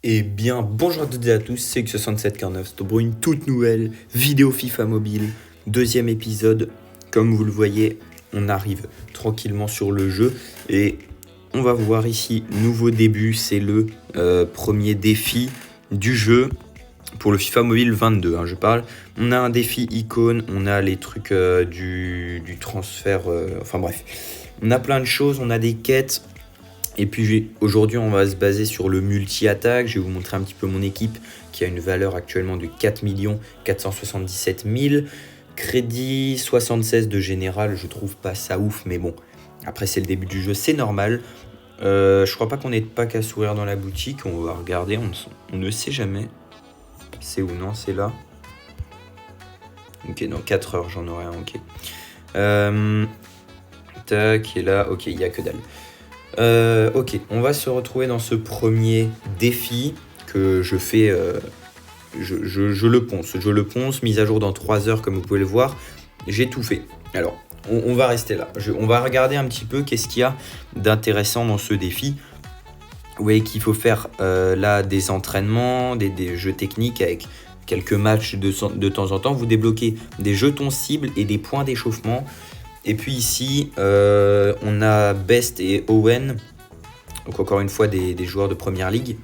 Eh bien, bonjour à toutes et à tous, c'est X6749 pour une toute nouvelle vidéo FIFA Mobile, deuxième épisode. Comme vous le voyez, on arrive tranquillement sur le jeu et on va voir ici, nouveau début, c'est le premier défi du jeu pour le FIFA Mobile 22, je parle. On a un défi icône, on a les trucs du transfert, enfin bref. On a plein de choses, on a des quêtes. Et puis aujourd'hui, on va se baser sur le multi-attaque. Je vais vous montrer un petit peu mon équipe qui a une valeur actuellement de 4 477 000. Crédit 76 de général, je trouve pas ça ouf, mais bon. Après, c'est le début du jeu, c'est normal. Je crois pas qu'on ait de pack à sourire dans la boutique. On va regarder, on ne sait jamais. C'est où? Non, c'est là. Ok, dans 4 heures, j'en aurai un, ok. Tac, et là, ok, il n'y a que dalle. Ok, on va se retrouver dans ce premier défi que je fais, je le ponce, mise à jour dans 3 heures comme vous pouvez le voir, j'ai tout fait. Alors, on va rester là, on va regarder un petit peu qu'est-ce qu'il y a d'intéressant dans ce défi. Vous voyez qu'il faut faire là des entraînements, des jeux techniques avec quelques matchs de temps en temps. Vous débloquez des jetons cibles et des points d'échauffement. Et puis ici, on a Best et Owen, donc encore une fois des joueurs de première ligue.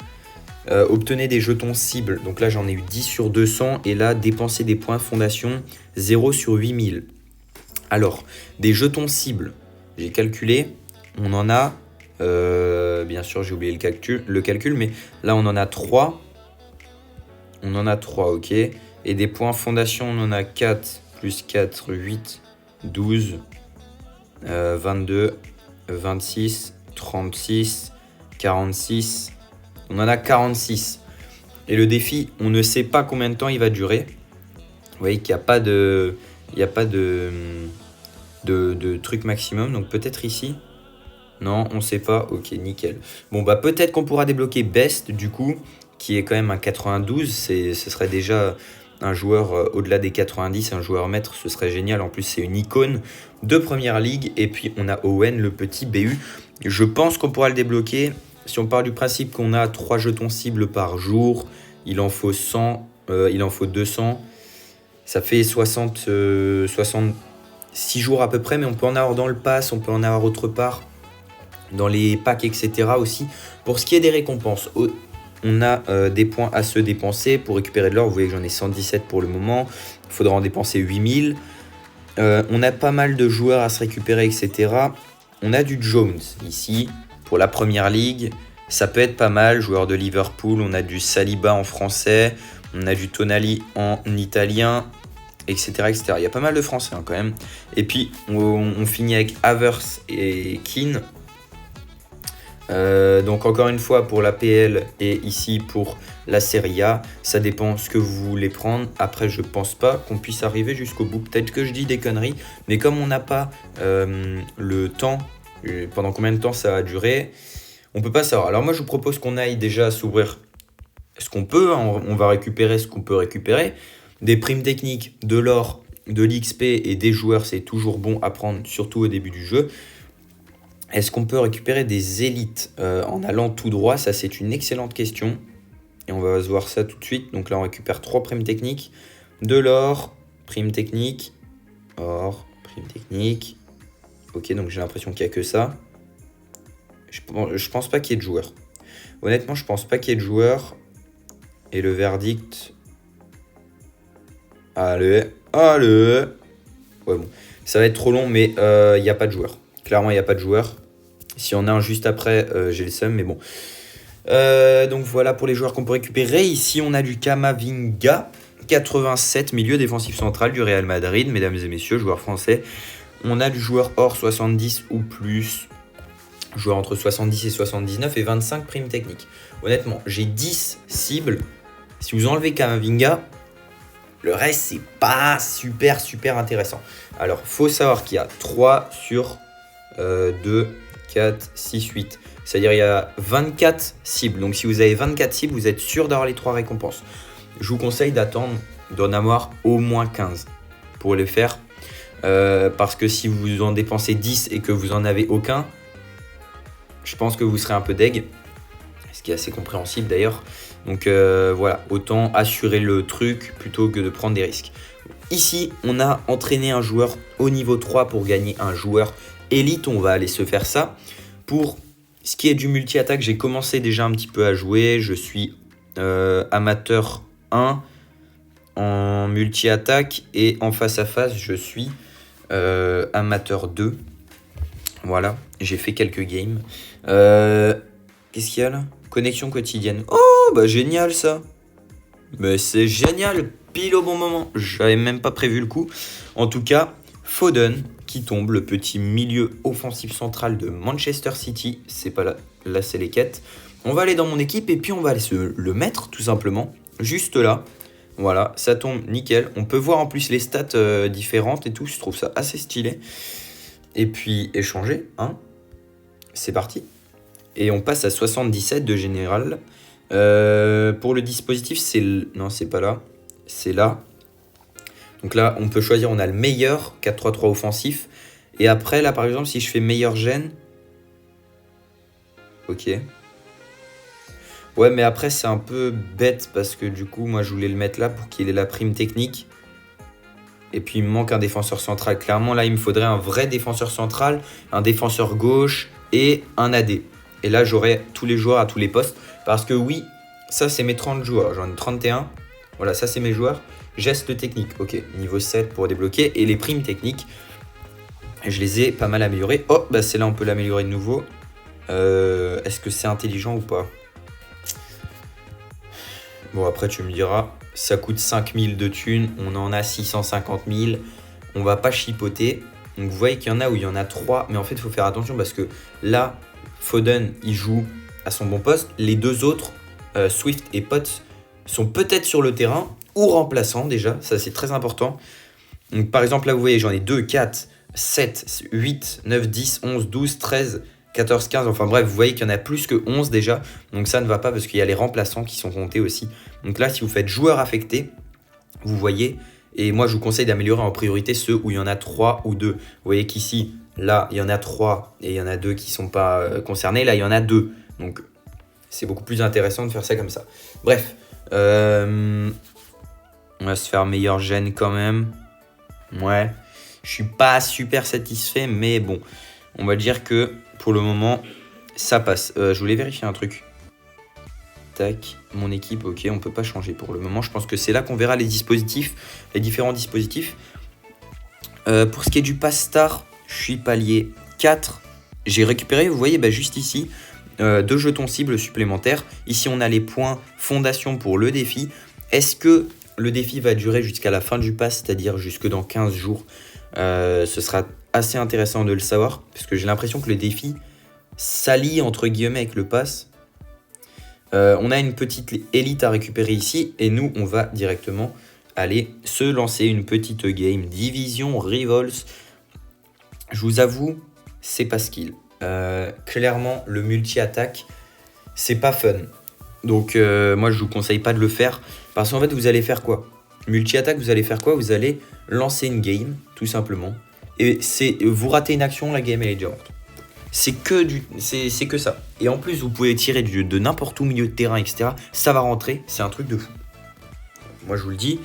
Obtenez des jetons cibles, donc là j'en ai eu 10 sur 200, et là dépensez des points fondation 0 sur 8000. Alors, des jetons cibles, j'ai calculé, on en a, bien sûr j'ai oublié le calcul, mais là on en a 3. On en a 3, ok. Et des points fondation, on en a 4, plus 4, 8, 12, 22, 26, 36, 46. On en a 46. Et le défi, on ne sait pas combien de temps il va durer. Vous voyez qu'il n'y a pas de, truc maximum. Donc peut-être ici. Non, on ne sait pas. Ok, nickel. Bon, bah peut-être qu'on pourra débloquer Best, du coup, qui est quand même un 92. Ce serait déjà un joueur au-delà des 90, un joueur maître, ce serait génial. En plus, c'est une icône de première ligue. Et puis, on a Owen, le petit BU. Je pense qu'on pourra le débloquer. Si on part du principe qu'on a 3 jetons cibles par jour, il en faut 100, il en faut 200. Ça fait 66 jours à peu près, mais on peut en avoir dans le pass, on peut en avoir autre part, dans les packs, etc. aussi. Pour ce qui est des récompenses, on a des points à se dépenser pour récupérer de l'or. Vous voyez que j'en ai 117 pour le moment. Il faudra en dépenser 8000. On a pas mal de joueurs à se récupérer, etc. On a du Jones ici pour la première ligue. Ça peut être pas mal. Joueur de Liverpool. On a du Saliba en français. On a du Tonali en italien, etc. etc. Il y a pas mal de français quand même. Et puis on finit avec Havertz et Keane. Donc encore une fois pour la PL et ici pour la Serie A, ça dépend ce que vous voulez prendre. Après je pense pas qu'on puisse arriver jusqu'au bout, peut-être que je dis des conneries, mais comme on n'a pas le temps, pendant combien de temps ça va durer, on peut pas savoir. Alors moi je vous propose qu'on aille déjà s'ouvrir ce qu'on peut, on va récupérer ce qu'on peut récupérer, des primes techniques, de l'or, de l'XP et des joueurs, c'est toujours bon à prendre, surtout au début du jeu. Est-ce qu'on peut récupérer des élites en allant tout droit? Ça, c'est une excellente question. Et on va se voir ça tout de suite. Donc là, on récupère 3 primes techniques. De l'or, prime technique. Or, prime technique. Ok, donc j'ai l'impression qu'il n'y a que ça. Je pense pas qu'il y ait de joueurs. Honnêtement, je pense pas qu'il y ait de joueurs. Et le verdict... Allez. Ouais, bon. Ça va être trop long, mais il n'y a pas de joueurs. Clairement, il n'y a pas de joueurs. Si on a un juste après, j'ai le seum, mais bon. Donc voilà pour les joueurs qu'on peut récupérer. Ici, on a du Camavinga, 87, milieu défensif central du Real Madrid, mesdames et messieurs, joueur français. On a du joueur hors 70 ou plus, joueur entre 70 et 79 et 25 primes techniques. Honnêtement, j'ai 10 cibles. Si vous enlevez Camavinga, le reste, c'est pas super intéressant. Alors, faut savoir qu'il y a 3 sur 2, 4, 6, 8. C'est-à-dire il y a 24 cibles. Donc si vous avez 24 cibles, vous êtes sûr d'avoir les 3 récompenses. Je vous conseille d'attendre d'en avoir au moins 15 pour les faire. Parce que si vous en dépensez 10 et que vous en avez aucun, je pense que vous serez un peu deg. Ce qui est assez compréhensible d'ailleurs. Donc voilà, autant assurer le truc plutôt que de prendre des risques. Ici, on a entraîné un joueur au niveau 3 pour gagner un joueur élite. On va aller se faire ça. Pour ce qui est du multi-attaque, j'ai commencé déjà un petit peu à jouer. Je suis amateur 1 en multi-attaque et en face à face, je suis amateur 2. Voilà, j'ai fait quelques games. Qu'est-ce qu'il y a là? Connexion quotidienne. Oh, bah génial ça. Mais c'est génial, pile au bon moment. J'avais même pas prévu le coup. En tout cas, Foden qui tombe, le petit milieu offensif central de Manchester City. C'est pas là, là c'est les quêtes. On va aller dans mon équipe et puis on va aller se le mettre tout simplement. Juste là. Voilà, ça tombe nickel. On peut voir en plus les stats différentes et tout. Je trouve ça assez stylé. Et puis échanger, hein. C'est parti. Et on passe à 77 de général. Pour le dispositif, c'est... Non, c'est pas là. C'est là. Donc là, on peut choisir, on a le meilleur 4-3-3 offensif. Et après, là, par exemple, si je fais meilleur gène... Ok. Ouais, mais après, c'est un peu bête parce que du coup, moi, je voulais le mettre là pour qu'il ait la prime technique. Et puis, il me manque un défenseur central. Clairement, là, il me faudrait un vrai défenseur central, un défenseur gauche et un AD. Et là, j'aurai tous les joueurs à tous les postes. Parce que oui, ça, c'est mes 30 joueurs. J'en ai 31. Voilà, ça, c'est mes joueurs. Gestes techniques. Ok, niveau 7 pour débloquer. Et les primes techniques, je les ai pas mal améliorées. Oh, bah c'est là, on peut l'améliorer de nouveau. Est-ce que c'est intelligent ou pas? Bon, après, tu me diras, ça coûte 5000 de thunes. On en a 650 000. On va pas chipoter. Donc, vous voyez qu'il y en a où il y en a 3. Mais en fait, il faut faire attention parce que là, Foden, il joue à son bon poste. Les deux autres, Swift et Potts, sont peut-être sur le terrain ou remplaçants déjà. Ça, c'est très important. Donc, par exemple, là, vous voyez, j'en ai 2, 4, 7, 8, 9, 10, 11, 12, 13, 14, 15. Enfin bref, vous voyez qu'il y en a plus que 11 déjà. Donc ça ne va pas parce qu'il y a les remplaçants qui sont comptés aussi. Donc là, si vous faites joueur affecté, vous voyez. Et moi, je vous conseille d'améliorer en priorité ceux où il y en a 3 ou 2. Vous voyez qu'ici, là, il y en a 3 et il y en a 2 qui ne sont pas concernés. Là, il y en a 2. Donc, c'est beaucoup plus intéressant de faire ça comme ça. Bref, on va se faire meilleur gène quand même. Ouais, je suis pas super satisfait, mais bon, on va dire que pour le moment, ça passe. Je voulais vérifier un truc. Tac, mon équipe, ok, on peut pas changer pour le moment. Je pense que c'est là qu'on verra les dispositifs, les différents dispositifs. Pour ce qui est du pass star, je suis palier 4. J'ai récupéré, vous voyez, bah, juste ici, 2 jetons cibles supplémentaires. Ici, on a les points fondation pour le défi. Est-ce que le défi va durer jusqu'à la fin du pass, c'est-à-dire jusque dans 15 jours? Ce sera assez intéressant de le savoir, parce que j'ai l'impression que le défi s'allie entre guillemets avec le pass. On a une petite élite à récupérer ici, et nous, on va directement aller se lancer une petite game Division Rivals. Je vous avoue, c'est pas skill. Clairement, le multi-attaque, c'est pas fun. Donc moi, je vous conseille pas de le faire, parce qu'en fait, vous allez faire quoi? Multi-attaque, vous allez faire quoi? Vous allez lancer une game, tout simplement. Et vous ratez une action, la game, elle est déjà morte. C'est que ça. Et en plus, vous pouvez tirer de n'importe où, milieu de terrain, etc. Ça va rentrer, c'est un truc de fou. Moi, je vous le dis.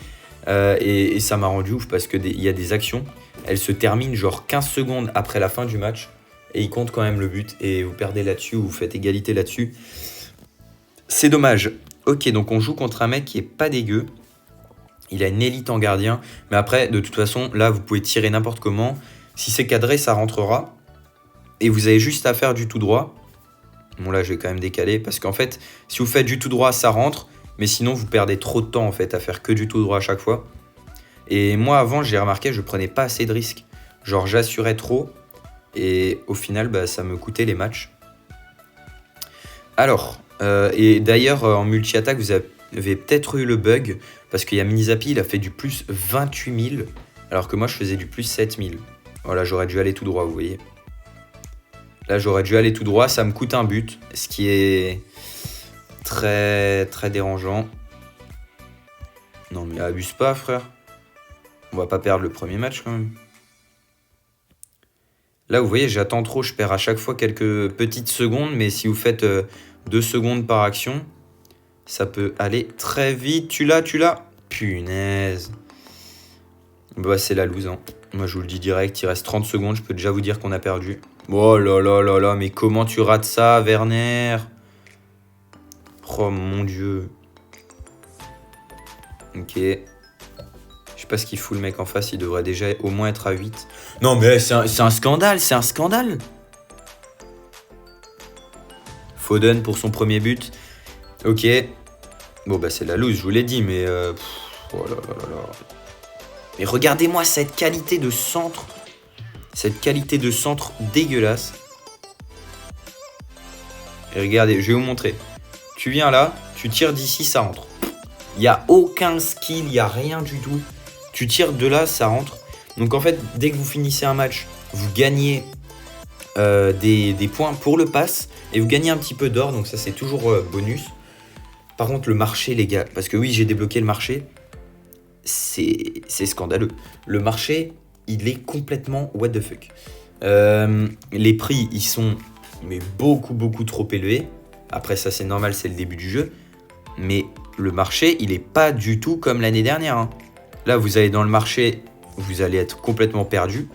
Et ça m'a rendu ouf parce qu'il y a des actions. Elles se terminent genre 15 secondes après la fin du match. Et ils comptent quand même le but. Et vous perdez là-dessus ou vous faites égalité là-dessus. C'est dommage. Ok, donc on joue contre un mec qui est pas dégueu. Il a une élite en gardien. Mais après, de toute façon, là, vous pouvez tirer n'importe comment. Si c'est cadré, ça rentrera. Et vous avez juste à faire du tout droit. Bon, là, je vais quand même décaler. Parce qu'en fait, si vous faites du tout droit, ça rentre. Mais sinon, vous perdez trop de temps, en fait, à faire que du tout droit à chaque fois. Et moi, avant, j'ai remarqué, je prenais pas assez de risques. Genre, j'assurais trop. Et au final, bah, ça me coûtait les matchs. Alors, et d'ailleurs, en multi-attaque, vous avez peut-être eu le bug. Parce qu'il y a Minizapi, il a fait du plus 28 000. Alors que moi, je faisais du plus 7 000. Voilà, j'aurais dû aller tout droit, vous voyez. Là, j'aurais dû aller tout droit. Ça me coûte un but. Ce qui est très, très dérangeant. Non, mais abuse pas, frère. On va pas perdre le premier match, quand même. Là, vous voyez, j'attends trop. Je perds à chaque fois quelques petites secondes. Mais si vous faites 2 secondes par action, Ça peut aller très vite. Tu l'as. Punaise. Bah, c'est la loose. Hein. Moi, je vous le dis direct. Il reste 30 secondes. Je peux déjà vous dire qu'on a perdu. Oh là là là là. Mais comment tu rates ça, Werner? Oh mon Dieu. Ok. Je sais pas ce qu'il fout le mec en face. Il devrait déjà au moins être à 8. Non, mais c'est un scandale. C'est un scandale. Foden pour son premier but. Ok. Bon, bah, c'est la loose. Je vous l'ai dit. Mais... oh là là là là. Mais regardez-moi cette qualité de centre. Cette qualité de centre dégueulasse. Et regardez, je vais vous montrer. Tu viens là, tu tires d'ici, ça rentre. Il n'y a aucun skill, il n'y a rien du tout. Tu tires de là, ça rentre. Donc en fait, dès que vous finissez un match, vous gagnez des points pour le pass. Et vous gagnez un petit peu d'or, donc ça c'est toujours bonus. Par contre, le marché, les gars, parce que oui, j'ai débloqué le marché. C'est scandaleux. Le marché, il est complètement what the fuck. Les prix, ils sont mais beaucoup trop élevés. Après ça, c'est normal, c'est le début du jeu. Mais le marché, il est pas du tout comme l'année dernière. Hein. Là, vous allez dans le marché, vous allez être complètement perdu.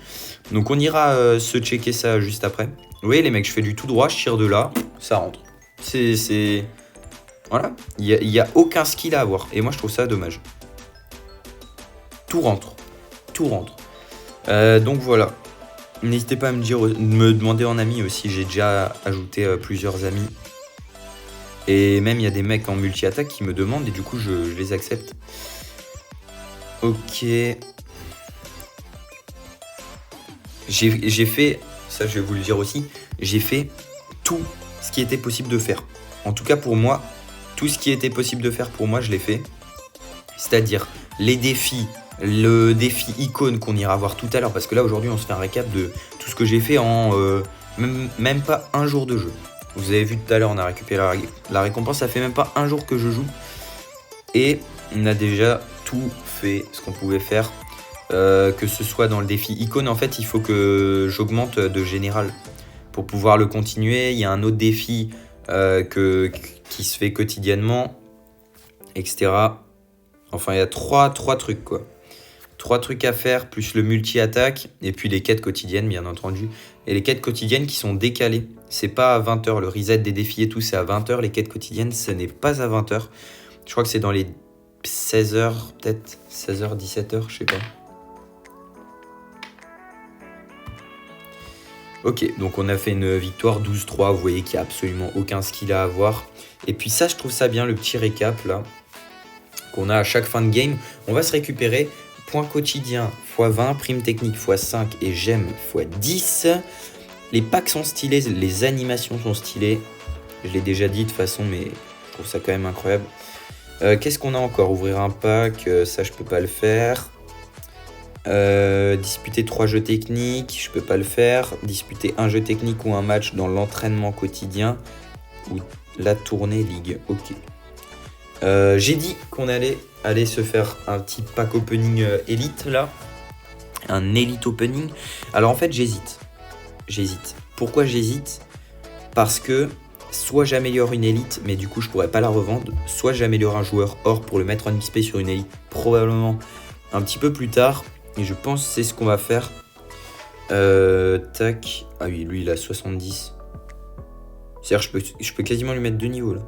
Donc on ira se checker ça juste après. Vous voyez les mecs, je fais du tout droit, je tire de là, ça rentre. C'est... Voilà, il y a aucun skill à avoir. Et moi, je trouve ça dommage. Tout rentre. Donc voilà. N'hésitez pas à me demander en ami aussi. J'ai déjà ajouté plusieurs amis. Et même il y a des mecs en multi-attaque qui me demandent et du coup je les accepte. Ok. J'ai fait, ça je vais vous le dire aussi, j'ai fait tout ce qui était possible de faire. En tout cas pour moi, tout ce qui était possible de faire pour moi, je l'ai fait. C'est-à-dire les défis. Le défi icône qu'on ira voir tout à l'heure, parce que là aujourd'hui on se fait un récap de tout ce que j'ai fait en même pas un jour de jeu. Vous avez vu tout à l'heure, on a récupéré la récompense, ça fait même pas un jour que je joue. Et on a déjà tout fait ce qu'on pouvait faire, que ce soit dans le défi icône. En fait, il faut que j'augmente de général pour pouvoir le continuer. Il y a un autre défi qui se fait quotidiennement, etc. Enfin, il y a trois trucs quoi. 3 trucs à faire, plus le multi-attaque, et puis les quêtes quotidiennes, bien entendu. Et les quêtes quotidiennes qui sont décalées. C'est pas à 20h, le reset des défis et tout, c'est à 20h. Les quêtes quotidiennes, ce n'est pas à 20h. Je crois que c'est dans les 16h, peut-être 16h, 17h, je sais pas. Ok, donc on a fait une victoire 12-3. Vous voyez qu'il n'y a absolument aucun skill à avoir. Et puis ça, je trouve ça bien, le petit récap, là, qu'on a à chaque fin de game. On va se récupérer... Points quotidiens x20, prime technique x5 et gemmes x10. Les packs sont stylés, les animations sont stylées. Je l'ai déjà dit de toute façon, mais je trouve ça quand même incroyable. Qu'est-ce qu'on a encore? Ouvrir un pack, ça je peux pas le faire. Disputer 3 jeux techniques, je peux pas le faire. Disputer un jeu technique ou un match dans l'entraînement quotidien ou la tournée ligue. Ok. J'ai dit qu'on allait aller se faire un petit pack opening élite là. Un élite opening. Alors en fait j'hésite. Pourquoi j'hésite? Parce que soit j'améliore une élite, mais du coup je pourrais pas la revendre. Soit j'améliore un joueur or pour le mettre en XP sur une élite probablement un petit peu plus tard. Et je pense que c'est ce qu'on va faire. Tac. Ah oui, lui il a 70. C'est-à-dire je peux quasiment lui mettre 2 niveaux là.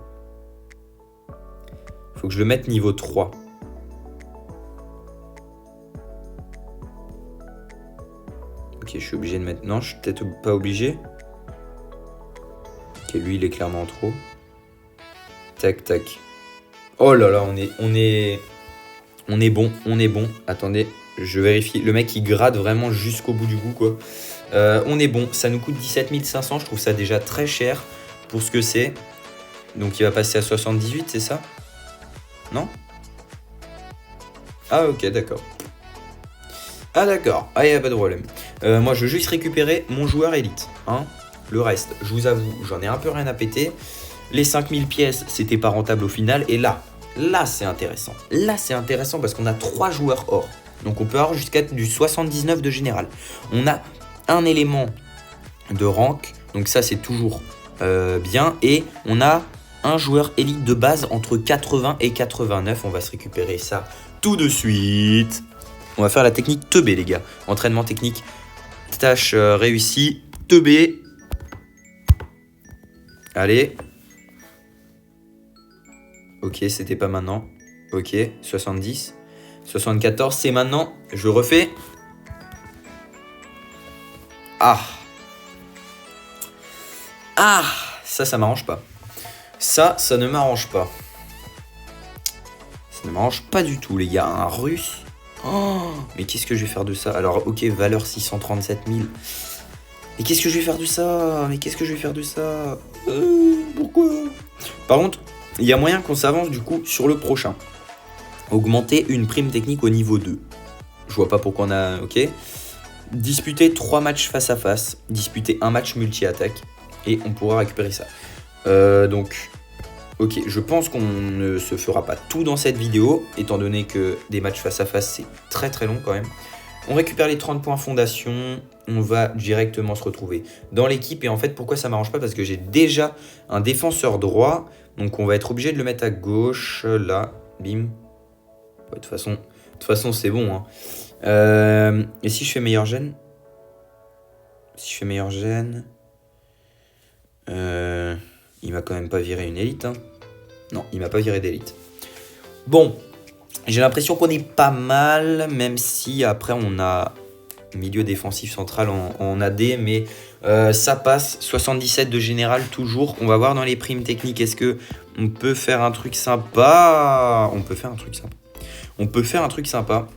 Faut que je le mette niveau 3. Ok, je suis obligé de mettre... Non, je suis peut-être pas obligé. Ok, lui, il est clairement trop. Tac, tac. Oh là là, on est bon. Attendez, je vérifie. Le mec, il grade vraiment jusqu'au bout du bout, quoi. On est bon. Ça nous coûte 17 500. Je trouve ça déjà très cher pour ce que c'est. Donc, il va passer à 78, c'est ça? Non? Ah ok, d'accord. Ah d'accord, ah y a pas de problème. Moi je veux juste récupérer mon joueur élite. Hein. Le reste, je vous avoue, j'en ai un peu rien à péter. Les 5000 pièces, c'était pas rentable au final. Et là c'est intéressant. Là c'est intéressant parce qu'on a 3 joueurs or. Donc on peut avoir jusqu'à du 79 de général. On a un élément de rank. Donc ça c'est toujours bien. Et on a un joueur élite de base entre 80 et 89. On va se récupérer ça tout de suite. On va faire la technique teubé, les gars. Entraînement technique, tâche réussie, teubé. Allez. Ok, c'était pas maintenant. Ok, 70. 74, c'est maintenant. Je refais. Ah. Ah. Ça m'arrange pas. Ça ne m'arrange pas. Ça ne m'arrange pas du tout, les gars. Un russe. Oh, mais qu'est-ce que je vais faire de ça? Alors, ok, valeur 637 000. Mais qu'est-ce que je vais faire de ça? Pourquoi? Par contre, il y a moyen qu'on s'avance du coup sur le prochain. Augmenter une prime technique au niveau 2. Je vois pas pourquoi on a... Ok. Disputer 3 matchs face à face. Disputer un match multi-attaque. Et on pourra récupérer ça. Donc... Ok, je pense qu'on ne se fera pas tout dans cette vidéo, étant donné que des matchs face à face, c'est très très long quand même. On récupère les 30 points fondation, on va directement se retrouver dans l'équipe. Et en fait, pourquoi ça m'arrange pas? Parce que j'ai déjà un défenseur droit, donc on va être obligé de le mettre à gauche, là, bim. Ouais, de toute façon c'est bon. Hein. Et si je fais meilleur gène? Il m'a quand même pas viré une élite. Hein. Non, il m'a pas viré d'élite. Bon, j'ai l'impression qu'on est pas mal, même si après on a milieu défensif central en AD, mais ça passe. 77 de général toujours. On va voir dans les primes techniques, est-ce que on peut faire un truc sympa? On peut faire un truc sympa.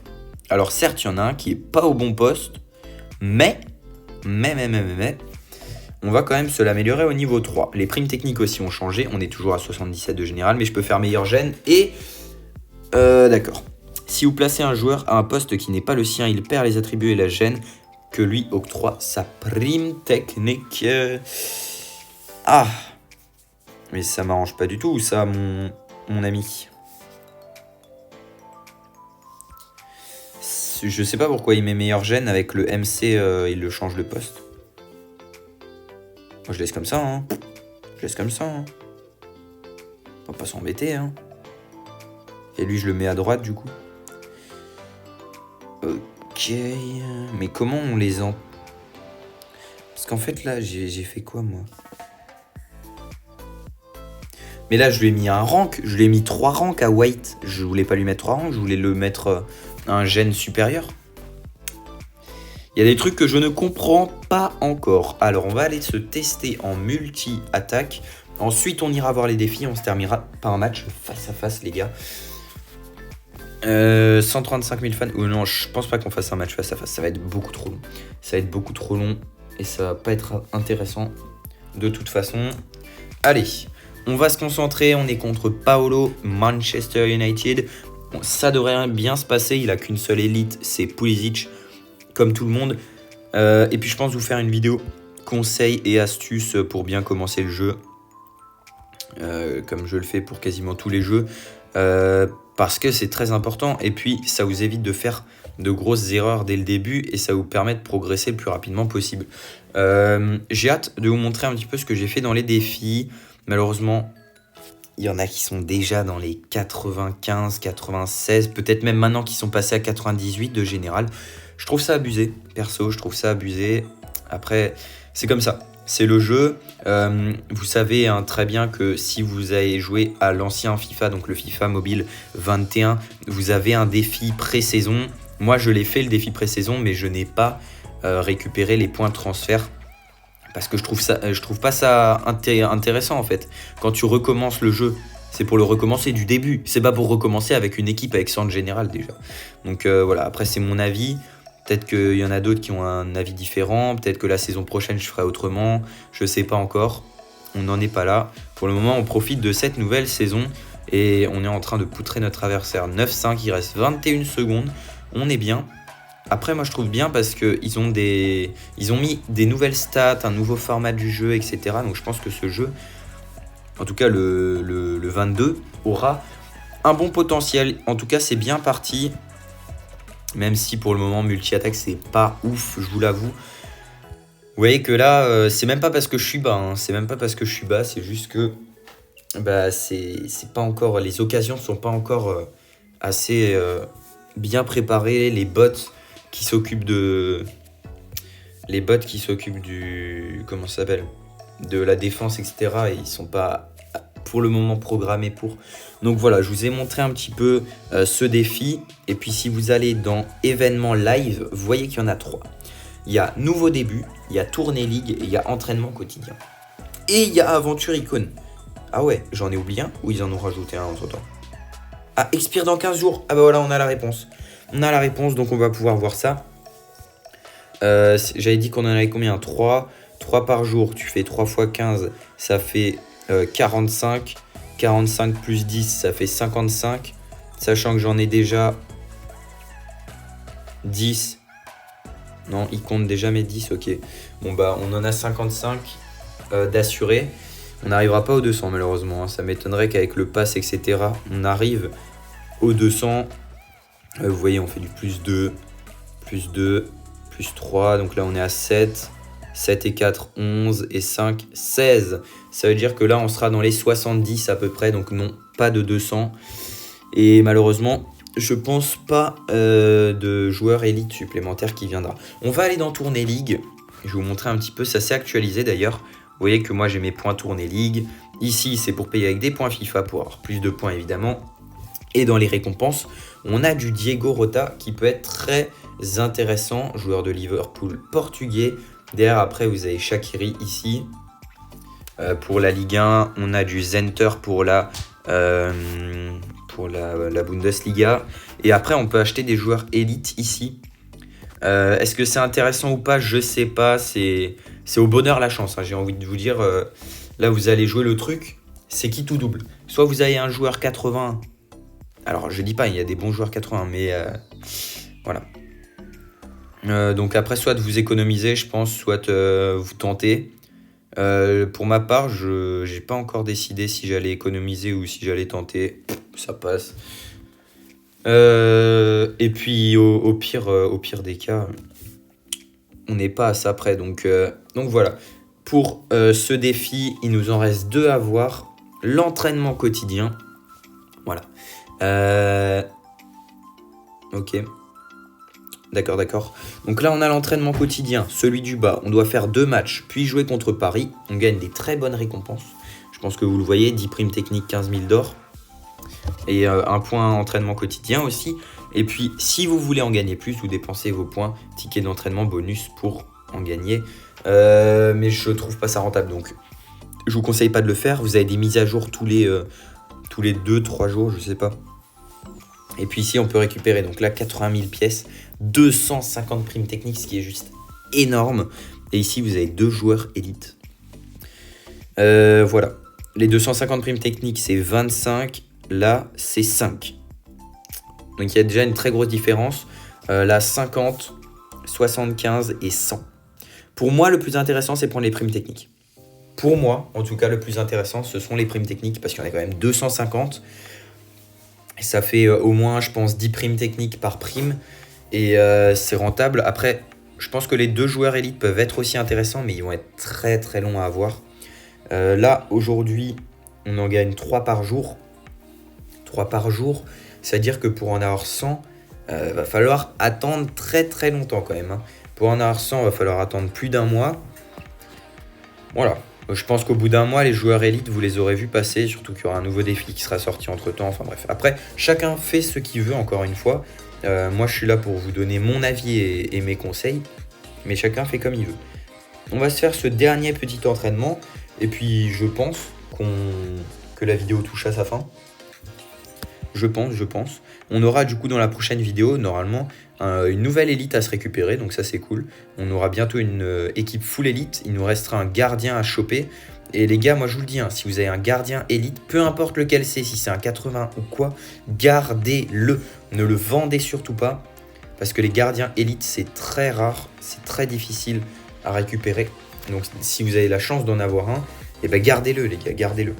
Alors certes, il y en a un qui est pas au bon poste, mais on va quand même se l'améliorer au niveau 3. Les primes techniques aussi ont changé. On est toujours à 77 de général, mais je peux faire meilleur gène. Et d'accord. Si vous placez un joueur à un poste qui n'est pas le sien, il perd les attributs et la gêne que lui octroie sa prime technique. Ah. Mais ça m'arrange pas du tout, ça, mon ami. Je sais pas pourquoi il met meilleur gène avec le MC, il le change le poste. Moi, je laisse comme ça, hein. On va pas s'embêter, hein. Et lui, je le mets à droite, du coup. Ok. Mais comment on les en... Parce qu'en fait, là, j'ai fait quoi, moi? Mais là, je lui ai mis un rank. Je lui ai mis 3 ranks à White. Je voulais pas lui mettre 3 ranks. Je voulais le mettre un gène supérieur. Il y a des trucs que je ne comprends pas encore. Alors, on va aller se tester en multi-attaque. Ensuite, on ira voir les défis. On se terminera par un match face à face, les gars. 135 000 fans. Non, je pense pas qu'on fasse un match face à face. Ça va être beaucoup trop long. Et ça va pas être intéressant de toute façon. Allez, on va se concentrer. On est contre Paolo, Manchester United. Bon, ça devrait bien se passer. Il a qu'une seule élite, c'est Pulisic. Comme tout le monde. Et puis je pense vous faire une vidéo conseils et astuces pour bien commencer le jeu. Comme je le fais pour quasiment tous les jeux. Parce que c'est très important. Et puis ça vous évite de faire de grosses erreurs dès le début. Et ça vous permet de progresser le plus rapidement possible. J'ai hâte de vous montrer un petit peu ce que j'ai fait dans les défis. Malheureusement, il y en a qui sont déjà dans les 95, 96. Peut-être même maintenant qui sont passés à 98 de général. Je trouve ça abusé, perso, Après, c'est comme ça, c'est le jeu. Vous savez hein, très bien que si vous avez joué à l'ancien FIFA, donc le FIFA Mobile 21, vous avez un défi pré-saison. Moi, je l'ai fait le défi pré-saison, mais je n'ai pas récupéré les points de transfert. Parce que je trouve pas ça intéressant en fait. Quand tu recommences le jeu, c'est pour le recommencer du début. C'est pas pour recommencer avec une équipe avec centre général déjà. Donc voilà, après c'est mon avis. Peut-être qu'il y en a d'autres qui ont un avis différent. Peut-être que la saison prochaine, je ferai autrement. Je sais pas encore. On n'en est pas là. Pour le moment, on profite de cette nouvelle saison. Et on est en train de poutrer notre adversaire 9-5. Il reste 21 secondes. On est bien. Après, moi, je trouve bien parce qu'ils ont mis des nouvelles stats, un nouveau format du jeu, etc. Donc, je pense que ce jeu, en tout cas le 22, aura un bon potentiel. En tout cas, c'est bien parti. Même si pour le moment, multi-attaque, c'est pas ouf, je vous l'avoue. Vous voyez que là, c'est même pas parce que je suis bas. Hein. C'est juste que bah c'est pas encore, les occasions sont pas encore assez bien préparées. Qui s'occupent de les bots qui s'occupent du comment ça s'appelle, de la défense, etc. Ils sont pas pour le moment programmés pour. Donc voilà, je vous ai montré un petit peu ce défi. Et puis si vous allez dans événements live, vous voyez qu'il y en a 3. Il y a nouveau début, il y a tournée ligue et il y a entraînement quotidien. Et il y a aventure icône. Ah ouais, j'en ai oublié un ou ils en ont rajouté un entre temps. Ah, expire dans 15 jours. Ah bah voilà, on a la réponse. On a la réponse, donc on va pouvoir voir ça. J'avais dit qu'on en avait combien? 3 par jour, tu fais 3 fois 15, ça fait 45. 45 plus 10, ça fait 55. Sachant que j'en ai déjà 10. Non, il compte déjà mes 10, ok. Bon bah on en a 55 d'assurés. On n'arrivera pas aux 200 malheureusement. Hein. Ça m'étonnerait qu'avec le pass, etc., on arrive aux 200. Vous voyez, on fait du plus 2, plus 2, plus 3. Donc là, on est à 7. 7 et 4, 11 et 5, 16. Ça veut dire que là, on sera dans les 70 à peu près. Donc non, pas de 200. Et malheureusement, je pense pas de joueur élite supplémentaire qui viendra. On va aller dans Tournée Ligue. Je vais vous montrer un petit peu. Ça s'est actualisé d'ailleurs. Vous voyez que moi, j'ai mes points Tournée Ligue. Ici, c'est pour payer avec des points FIFA pour avoir plus de points évidemment. Et dans les récompenses, on a du Diego Rota qui peut être très intéressant. Joueur de Liverpool portugais. Derrière, après, vous avez Shaqiri ici. Pour la Ligue 1, on a du Zenter pour la Bundesliga. Et après, on peut acheter des joueurs élites ici. Est-ce que c'est intéressant ou pas? Je sais pas. C'est au bonheur la chance. Hein. J'ai envie de vous dire, là, vous allez jouer le truc. C'est qui tout double. Soit vous avez un joueur 80. Alors, je dis pas, il y a des bons joueurs 80, mais voilà. Donc après, soit vous économisez, je pense, soit vous tentez. Pour ma part, je n'ai pas encore décidé si j'allais économiser ou si j'allais tenter. Ça passe. Et puis au pire des cas, on n'est pas à ça près. Donc voilà. Pour ce défi, il nous en reste 2 à voir. L'entraînement quotidien. Voilà. Ok. D'accord. Donc là, on a l'entraînement quotidien, celui du bas. On doit faire 2 matchs, puis jouer contre Paris. On gagne des très bonnes récompenses. Je pense que vous le voyez, 10 primes techniques, 15 000 d'or. Et un point entraînement quotidien aussi. Et puis, si vous voulez en gagner plus, vous dépensez vos points tickets d'entraînement bonus pour en gagner. Mais je trouve pas ça rentable. Donc, je vous conseille pas de le faire. Vous avez des mises à jour tous les 2-3 jours, je sais pas. Et puis ici, on peut récupérer donc là 80 000 pièces, 250 primes techniques, ce qui est juste énorme. Et ici, vous avez 2 joueurs élites. Voilà. Les 250 primes techniques, c'est 25. Là, c'est 5. Donc, il y a déjà une très grosse différence. Là, 50, 75 et 100. Pour moi, le plus intéressant, c'est prendre les primes techniques. Pour moi, en tout cas, le plus intéressant, ce sont les primes techniques parce qu'il y en a quand même 250. Et ça fait au moins, je pense, 10 primes techniques par prime. Et c'est rentable. Après, je pense que les 2 joueurs élites peuvent être aussi intéressants, mais ils vont être très très longs à avoir. Là, aujourd'hui, on en gagne 3 par jour. 3 par jour, c'est-à-dire que pour en avoir 100, va falloir attendre très très longtemps quand même. Hein. Pour en avoir 100, va falloir attendre plus d'1 mois. Voilà. Je pense qu'au bout d'1 mois, les joueurs élites, vous les aurez vus passer, surtout qu'il y aura un nouveau défi qui sera sorti entre-temps. Enfin bref, après, chacun fait ce qu'il veut, encore une fois. Moi, je suis là pour vous donner mon avis et mes conseils, mais chacun fait comme il veut. On va se faire ce dernier petit entraînement, et puis je pense que la vidéo touche à sa fin. Je pense. On aura du coup dans la prochaine vidéo, normalement, une nouvelle élite à se récupérer, donc ça c'est cool. On aura bientôt une équipe full élite, il nous restera un gardien à choper. Et les gars, moi je vous le dis, hein, si vous avez un gardien élite, peu importe lequel c'est, si c'est un 80 ou quoi, gardez-le. Ne le vendez surtout pas, parce que les gardiens élites, c'est très rare, c'est très difficile à récupérer. Donc si vous avez la chance d'en avoir un, et ben gardez-le les gars, gardez-le.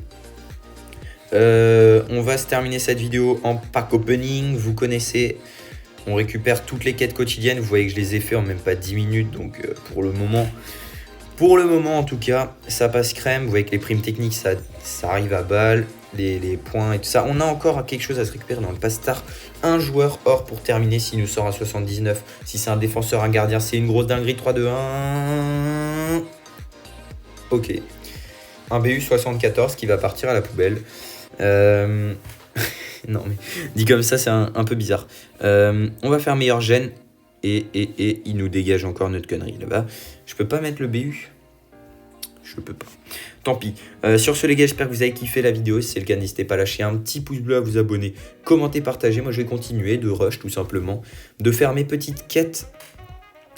On va se terminer cette vidéo en pack opening, vous connaissez, on récupère toutes les quêtes quotidiennes, vous voyez que je les ai fait en même pas 10 minutes, donc pour le moment Pour le moment, en tout cas, ça passe crème. Vous voyez que les primes techniques, ça arrive à balle. Les points et tout ça. On a encore quelque chose à se récupérer dans le pass star. Un joueur or pour terminer s'il nous sort à 79. Si c'est un défenseur, un gardien, c'est une grosse dinguerie. 3-2-1. Ok. Un BU 74 qui va partir à la poubelle. Non mais dit comme ça, c'est un peu bizarre. On va faire meilleur gène. Et il nous dégage encore notre connerie là-bas. Je peux pas mettre le BU. Je peux pas. Tant pis. Sur ce les gars, j'espère que vous avez kiffé la vidéo. Si c'est le cas, n'hésitez pas à lâcher un petit pouce bleu, à vous abonner, commenter, partager. Moi je vais continuer de rush tout simplement, de faire mes petites quêtes.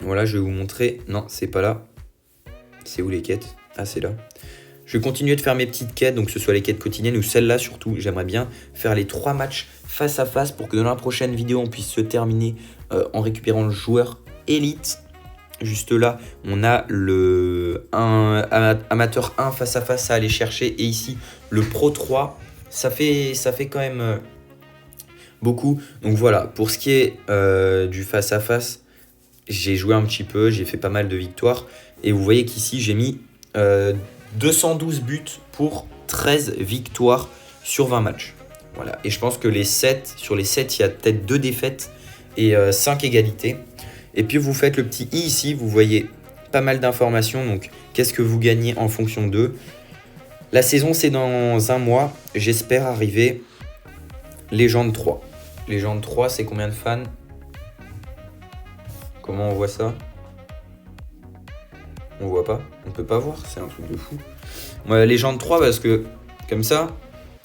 Voilà, je vais vous montrer. Non, c'est pas là. C'est où les quêtes? Ah, c'est là. Je vais continuer de faire mes petites quêtes, donc que ce soit les quêtes quotidiennes ou celles-là surtout. J'aimerais bien faire les 3 matchs face à face pour que dans la prochaine vidéo, on puisse se terminer en récupérant le joueur élite. Juste là, on a le amateur 1 face à face à aller chercher. Et ici, le Pro 3. Ça fait quand même beaucoup. Donc voilà, pour ce qui est du face à face, j'ai joué un petit peu. J'ai fait pas mal de victoires. Et vous voyez qu'ici, j'ai mis 212 buts pour 13 victoires sur 20 matchs. Voilà. Et je pense que sur les 7, il y a peut-être 2 défaites et 5 égalités. Et puis vous faites le petit i ici, vous voyez pas mal d'informations. Donc qu'est-ce que vous gagnez en fonction d'eux. La saison c'est dans un mois. J'espère arriver Légende 3. Légende 3 c'est combien de fans? Comment on voit ça? On voit pas, on peut pas voir, c'est un truc de fou. Moi, Légende 3 parce que comme ça,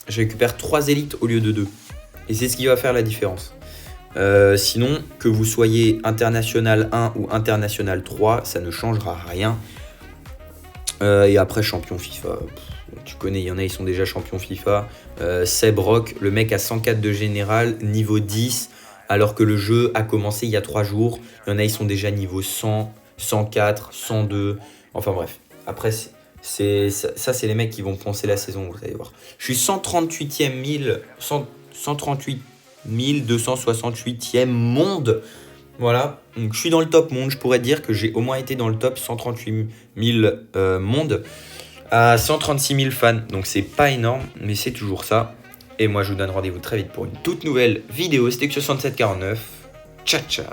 je récupère 3 élites au lieu de 2. Et c'est ce qui va faire la différence. Sinon, que vous soyez international 1 ou international 3, ça ne changera rien. Et après, champion FIFA. Tu connais, il y en a, ils sont déjà champions FIFA. Seb Rock, le mec a 104 de général, niveau 10, alors que le jeu a commencé il y a 3 jours. Il y en a, ils sont déjà niveau 100, 104, 102. Enfin bref. Après, ça, c'est les mecs qui vont poncer la saison, vous allez voir. Je suis 138 268e monde. Voilà, donc je suis dans le top monde. Je pourrais dire que j'ai au moins été dans le top 138 000 monde à 136 000 fans. Donc c'est pas énorme, mais c'est toujours ça. Et moi je vous donne rendez-vous très vite pour une toute nouvelle vidéo. C'était que 6749. Ciao ciao.